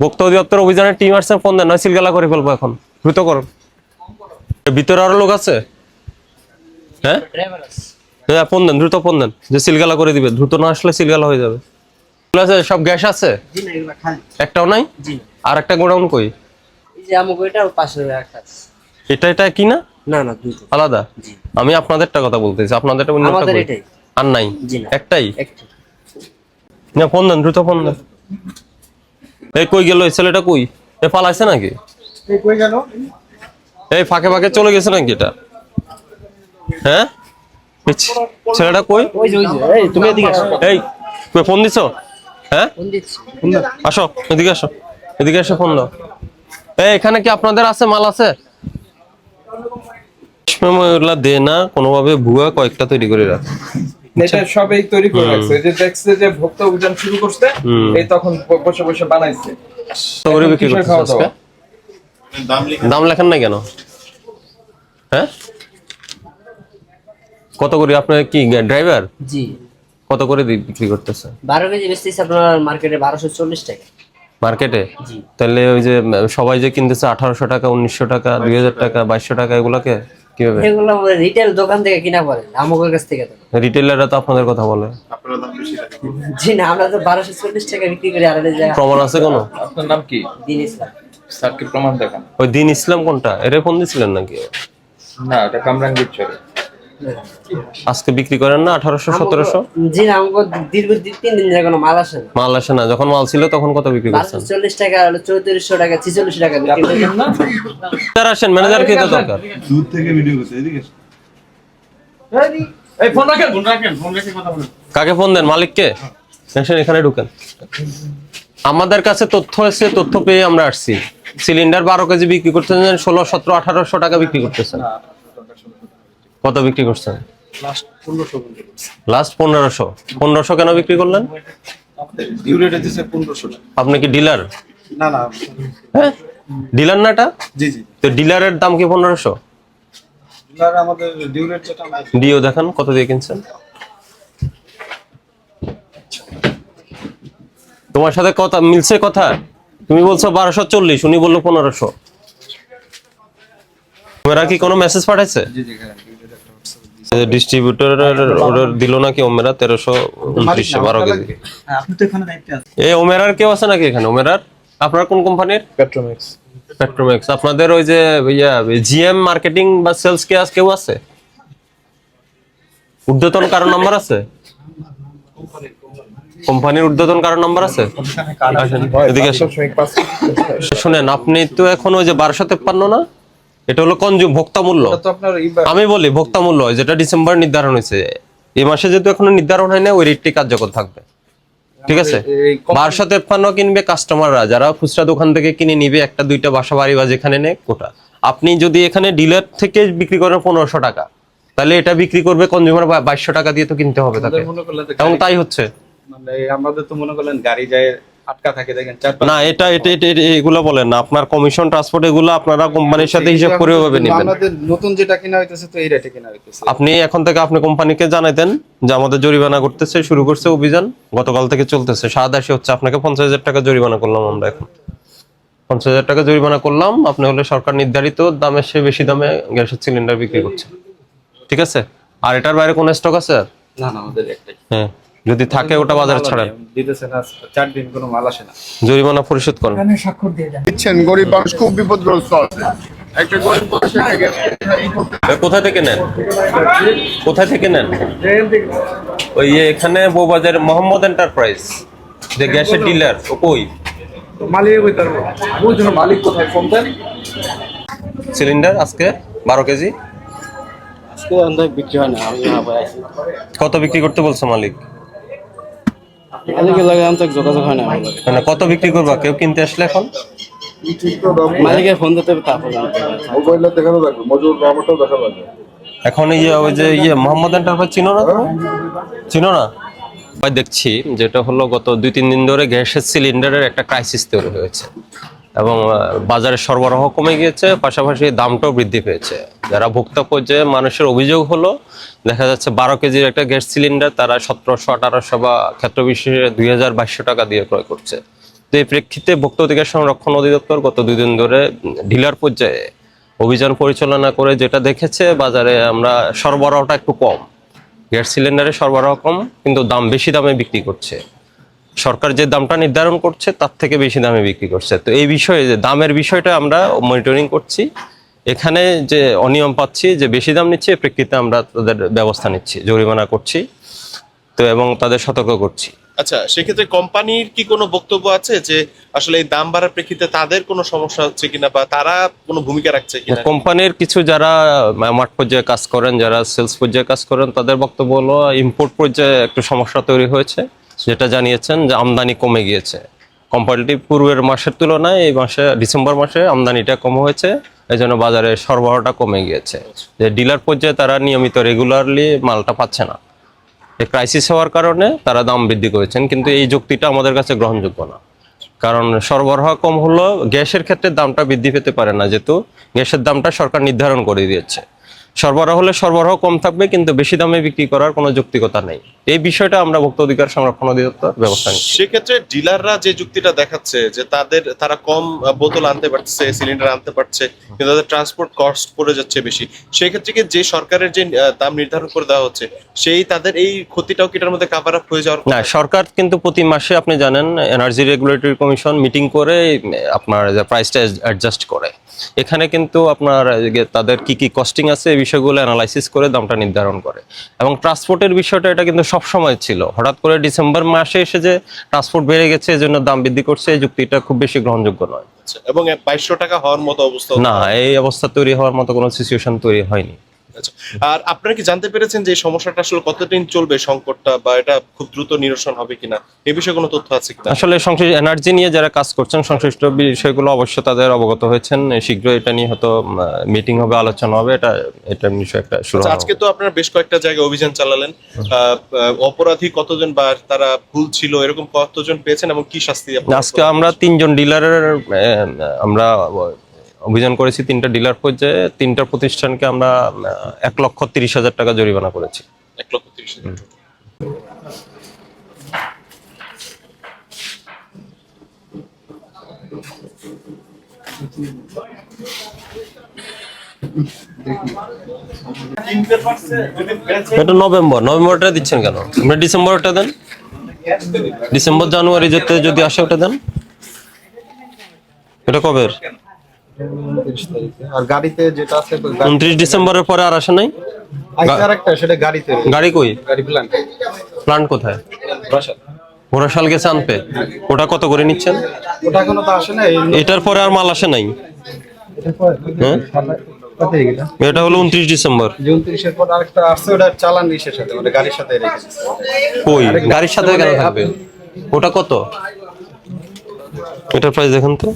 ভোক্তা অধিদপ্তর অভিযানের টিম আসছে, ফোন দেন, নয় সিলগালা করে ফেলবো এখন, দ্রুত করুন। ভিতরে আরো লোক আছে? হ্যাঁ হ্যাঁ, ফোন দেন, দ্রুত ফোন দেন, যে সিলগালা করে দিবে, দ্রুত না আসলে সিলগালা হয়ে যাবে। সব গ্যাস আছে? একটাও নাই? আর একটা গোডাউন কই? এটা এটা কি না? না না, আলাদা। আমি আপনাদেরটা কথা বলতেছি, আপনাদেরটা আর নাই, একটাই। না, ফোন দেন, দ্রুত ফোন দেন। এই কই গেল এই ছেলেটা? কই এ, পালাইছে নাকি? এই ফাঁকে ফাঁকে চলে গেছে নাকি এটা? হ্যাঁ, ছেলেটা কই? তুমি এদিকে আসো। এই কই ফোন দিছো? হ্যাঁ আসো, এদিকে আসো, এদিকে এসে ফোন দাও। এই এখানে কি আপনাদের আছে, মাল আছে? দে না কোনোভাবে, ভুয়া কয়েকটা তৈরি করে রাখ। এটা সবই তৈরি করে রাখছে, যে দেখছে যে ভোক্তা অভিযান শুরু করতে, এই তখন বসে বসে বানাইছে। তো করে বিক্রি করতেছে আজকে। দাম লেখেন না কেন? হ্যাঁ, কত করে? আপনার কি ড্রাইভার? জি। কত করে বিক্রি করতেছে? 12 কেজি বেচতেছি আপনার মার্কেটে 1240 টাকা। মার্কেটে? জি। তাহলে ওই যে সবাই যে কিনতেছে 1800 টাকা, 1900 টাকা, 2000 টাকা, 2200 টাকা, এগুলাকে কিভাবে? এগুলো রিটেল দোকান থেকে কিনা পড়ে, আমগোর কাছ থেকে। রিটেলাররা তো আপনাদের কথা বলে। আপনারা দাম বেশি রাখেন। জি না, আমরা তো 1240 টাকা বিক্রি করি। আর প্রমাণ আছে কোনো? আপনার নাম কি? দিন ইসলাম। স্যার কি প্রমাণ দেখান? ওই দিন ইসলাম কোনটা? এরে ফোন দিছিলেন নাকি? না, এটা কামরাঙ্গীর চলে। আজকে বিক্রি করেন না 1800 1700? জি না, আমগো দীর্ঘ 3 দিন ধরে কোনো মাল আসে না। মাল আসে না? যখন মাল ছিল তখন কত বিক্রি করছেন? 1240 টাকা, 3400 টাকা, 46 টাকা বিক্রি করি। ম্যানেজার আসেন, ম্যানেজার কে তো দরকার? দূর থেকে ভিডিও করতে, এদিকে এই ফোন রাখেন, ফোন রেখে কথা বলেন। কাকে ফোন দেন? মালিককে? আসেন, এখানে ঢুকেন। আমাদের কাছে তথ্য এসে, তথ্য পেয়ে আমরা আসছি। সিলিন্ডার 12 কেজি বিক্রি করতেছেন 1600 1700 1800 টাকা বিক্রি করতেছেন। কত বিক্রি করছেন? লাস্ট 1500। 1500 কেন বিক্রি করলেন? ডিউরেট দিছে 1500 টাকা। আপনি কি ডিলার? না না, হ্যাঁ, ডিলার না এটা? জি জি, তো ডিলারের দাম কি 1500? ডিলার আমাদের ডিউরেট যেটা আমরা ডিও দেখান, কত দিয়ে কিনছেন? তোমার সাথে কথা মিলছে কথা? তুমি বলছো 1240, উনি বললো 1500। ওরা কি কোনো মেসেজ পাঠাইছে? জি জি, ডিউরেট ডিস্ট্রিবিউটর অর্ডার দিল নাকি ওমেরা 1329 12 কেজি? আপনি তো এখানে দায়িত্বে আছেন। এই ওমেরার কেউ আছে নাকি এখানে? ওমেরার আপনার কোন কোম্পানির? পেট্রোম্যাক্স। পেট্রোম্যাক্স। আপনাদের ওই যে জিএম মার্কেটিং বা সেলস কেউ আছে? ঊর্ধ্বতন কারো নাম্বার আছে? কোম্পানির ঊর্ধ্বতন কারো নাম্বার আছে? আসেন, এদিকে আসেন। শুনেন, আপনি তো এখন ওই যে 1253 না, এটা হলো কনজিউম ভোক্তা মূল্য। তো আপনার আমি বলি ভোক্তা মূল্য, যেটা ডিসেম্বর নির্ধারণ হয়েছে, এই মাসে যেহেতু এখনো নির্ধারণ হয় না, ওই রেটটি কার্যকর থাকবে। ঠিক আছে? 1253 কিনবে কাস্টমাররা, যারা খুচরা দোকান থেকে কিনে নিবে, একটা দুইটা বাসা বাড়ি বা যেখানে নেই কোটা। আপনি যদি এখানে ডিলার থেকে বিক্রি করেন 1500 টাকা, তাহলে এটা বিক্রি করবে কনজিউমার 2200 টাকা দিয়ে তো কিনতে হবে তাকে, এবং তাই হচ্ছে। মানে আমাদের তো মনে করলেন গাড়ি যায় আটকা থাকে, দেখেন না, এটা এগুলো বলেন না, আপনার কমিশন ট্রান্সপোর্ট এগুলো আপনারা কোম্পানির সাথে হিসাব করে ভাবে নেবেন। আমাদের নতুন যেটা কিনা হইতেছে তো এই রেটে কিনা হইতেছে। আপনি এখন থেকে আপনি কোম্পানিকে জানাই দেন যে আমাদের জরিমানা করতেছে, শুরু করছে অভিযান, গতকাল থেকে চলতেছে, 780 হচ্ছে, আপনাকে 50,000 টাকা জরিমানা করলাম আমরা। এখন 50,000 টাকা জরিমানা করলাম, আপনি হলে সরকার নির্ধারিত দামের চেয়ে বেশি দামে গ্যাসের সিলিন্ডার বিক্রি করছে। ঠিক আছে? আর এটার বাইরে কোন স্টক আছে? না না, আমাদের একটাই। হ্যাঁ, যদি থাকে ওটা বাজারে ছাড়েন, দিতেছে না, 4 দিন কোনো মাল আসে না। জরিমানা পরিশোধ করেন। দিচ্ছেন, গরিব মানুষ খুব বিপদগ্রস্ত আছে। একটা গরিব মানুষের কোথা থেকে নেন? কোথায় থেকে নেন? ওই এখানে বউবাজার মোহাম্মদ এন্টারপ্রাইজ যে গ্যাসের ডিলার, ও কই? মালিক কইতার ওই জন্য মালিক কোথায় ফোন দেন? সিলিন্ডার আজকে 12 কেজি আজকে অনেক বিক্রি হয় না, আমি না ভাই আছি। কত বিক্রি করতে বলছে মালিক? মালিকের লাগে আমি তো যোগাযোগ হয় না আমার লাগে। মানে কত বিক্রি করবা? কেউ কিনতে আসলে এখন মালিকের ফোন দিতে হবে, তারপর জানতে হবে। মোবাইলে দেখানো লাগবে, মজুর আমারটাও দেখা লাগবে। এখন ওই যে মোহাম্মদ এন্টারপ্রাইজ চিনো না? তুমি চিনো না? ভাই দেখছি যেটা হলো গত 2-3 দিন ধরে গ্যাসের সিলিন্ডারের একটা ক্রাইসিস তৈরি হয়েছে, এবং বাজারে সরবরাহ কমে গিয়েছে, পাশাপাশি দামটাও বৃদ্ধি পেয়েছে। যারা ভোক্তা পর্যায়ে মানুষের অভিযোগ হলো, দেখা যাচ্ছে 12 কেজির একটা গ্যাস সিলিন্ডার তারা 1700 1800 বা ক্ষেত্র বিশেষে 2200 টাকা দিয়ে ক্রয় করছে। তো এই প্রেক্ষিতে ভোক্তা অধিকার সংরক্ষণ অধিদপ্তর গত 2 দিন ধরে ডিলার পর্যায়ে অভিযান পরিচালনা করে যেটা দেখেছে, বাজারে আমরা সরবরাহটা একটু কম, গ্যাস সিলিন্ডারের সরবরাহ কম, কিন্তু দাম বেশি দামে বিক্রি করছে। সরকার যে দামটা নির্ধারণ করছে তার থেকে বেশি দামে বিক্রি করছে। তো এই বিষয়ে যে দামের বিষয়টা আমরা মনিটরিং করছি। এখানে যে অনিয়ম পাচ্ছি, যে বেশি দাম নিচ্ছে, এই প্রেক্ষিতে আমরা তাদের ব্যবস্থা নিচ্ছি, জরিমানা করছি তো, এবং তাদের সতর্ক করছি। আচ্ছা, সেক্ষেত্রে কোম্পানির কি কোনো বক্তব্য আছে যে আসলে এই দাম বাড়ার প্রেক্ষিতে তাদের কোনো সমস্যা হচ্ছে কিনা, বা তারা কোনো ভূমিকা রাখছে কিনা? কোম্পানির কিছু যারা মাঠ পর্যায়ে কাজ করেন, যারা সেলস পর্যায়ে কাজ করেন, তাদের বক্তব্য হলো ইম্পোর্ট পর্যায়ে একটু সমস্যা তৈরি হয়েছে, যেটা জানিয়েছেন যে আমদানি কমে গিয়েছে কম্পারেটিভ পূর্বের মাসের তুলনায়। এই মাসে ডিসেম্বর মাসে আমদানিটা কম হয়েছে, এই জন্য বাজারে সরবরাহটা কমে গিয়েছে। যে ডিলার পর্যায়ে তারা নিয়মিত রেগুলারলি মালটা পাচ্ছে না, এই ক্রাইসিস হওয়ার কারণে তারা দাম বৃদ্ধি করেছেন, কিন্তু এই যুক্তিটা আমাদের কাছে গ্রহণযোগ্য না। কারণ সরবরাহ কম হলো, গ্যাসের ক্ষেত্রে দামটা বৃদ্ধি পেতে পারে না, যেহেতু গ্যাসের দামটা সরকার নির্ধারণ করে দিয়েছে। সরবরাহ হলে সরবরাহ কম থাকবে, কিন্তু বেশি দামে বিক্রি করার কোনো যৌক্তিকতা নেই। এই বিষয়টা আমরা ভোক্তা অধিকার সংরক্ষণ অধিদপ্তর ব্যবস্থা নিচ্ছি। সেক্ষেত্রে ডিলাররা যে যুক্তিটা দেখাচ্ছে যে তারা কম বোতল আনতে পারছে, সিলিন্ডার আনতে পারছে, কিন্তু তাদের ট্রান্সপোর্ট কস্ট পড়ে যাচ্ছে বেশি, সেক্ষেত্রে কি যে সরকারের যে দাম নির্ধারণ করে দেওয়া হচ্ছে, সেই তাদের এই ক্ষতিটাও কি এটার মধ্যে কাভার আপ হয়ে যাওয়ার? না, সরকার কিন্তু প্রতি মাসে, আপনি জানেন, এনার্জি রেগুলেটরি কমিশন মিটিং করে আপনার প্রাইসটা অ্যাডজাস্ট করে। এখানে কিন্তু আপনার তাদের কি কি কস্টিং আছে এই বিষয়গুলো অ্যানালাইসিস করে দামটা নির্ধারণ করে। এবং ট্রান্সপোর্টের বিষয়টা এটা কিন্তু সবসময় ছিল, হঠাৎ করে ডিসেম্বর মাসে এসে যে ট্রান্সপোর্ট বেড়ে গেছে এজন্য দাম বৃদ্ধি করছে, এই যুক্তিটা খুব বেশি গ্রহণযোগ্য নয়। এবং 2200 টাকা হওয়ার মতো অবস্থা না, এই অবস্থা তৈরি হওয়ার মতো কোনো সিচুয়েশন তৈরি হয়নি। আচ্ছা, আর আপনারা কি জানতে পেরেছেন যে এই সমস্যাটা আসলে কতদিন চলবে, সংকটটা, বা এটা খুব দ্রুত নিরসন হবে কিনা, এই বিষয়ে কোনো তথ্য আছে কিনা? আসলে সংশ্লিষ্ট এনার্জি নিয়ে যারা কাজ করছেন, সংশ্লিষ্ট বিষয়গুলো অবশ্য তাদের অবগত হয়েছেন। শীঘ্রই এটা নিয়ে হয়তো মিটিং হবে, আলোচনা হবে, এটা বিষয় একটা শুরু আচ্ছা, হবে। আজকে তো আপনারা বেশ কয়েকটা জায়গায় অভিযান চালালেন, অপরাধী কতজন বা তারা ভুল ছিল এরকম কতজন পেয়েছেন, এবং কি শাস্তি আপনারা? আজকে আমরা 3 জন ডিলারের আমরা অভিযান করেছি, 3টা ডিলার পর্যায়ে, 3টা প্রতিষ্ঠানকে আমরা 1,30,000 টাকা জরিমানা করেছি। 1,30,000। এটা নভেম্বরটা দিচ্ছেন কেন? আপনি ডিসেম্বরটা দেন, ডিসেম্বর জানুয়ারি যেতে যদি আসে ওটা দেন। এটা কবের? 29 তারিখে। আর গাড়িতে যেটা আছে 29 ডিসেম্বরের পরে আর আসে নাই? আরেকটা সেটা গাড়িতে, গাড়ি কই? গাড়ি প্ল্যান প্ল্যান্ট কোথায়? বাসা। ওরা সাল গেছে আনতে, ওটা কত করে নিচ্ছেন? ওটা এখনো তো আসে না। এটার পরে আর মাল আসে নাই। হ্যাঁ, এটা হলো 29 ডিসেম্বর। 29-এর পর আরেকটা আসছে, ওটা চালান ইসের সাথে, ওটা গাড়ির সাথে রেখেছে। কই গাড়ির সাথে কেন থাকবে? ওটা কত? এটার প্রাইস দেখেন তো।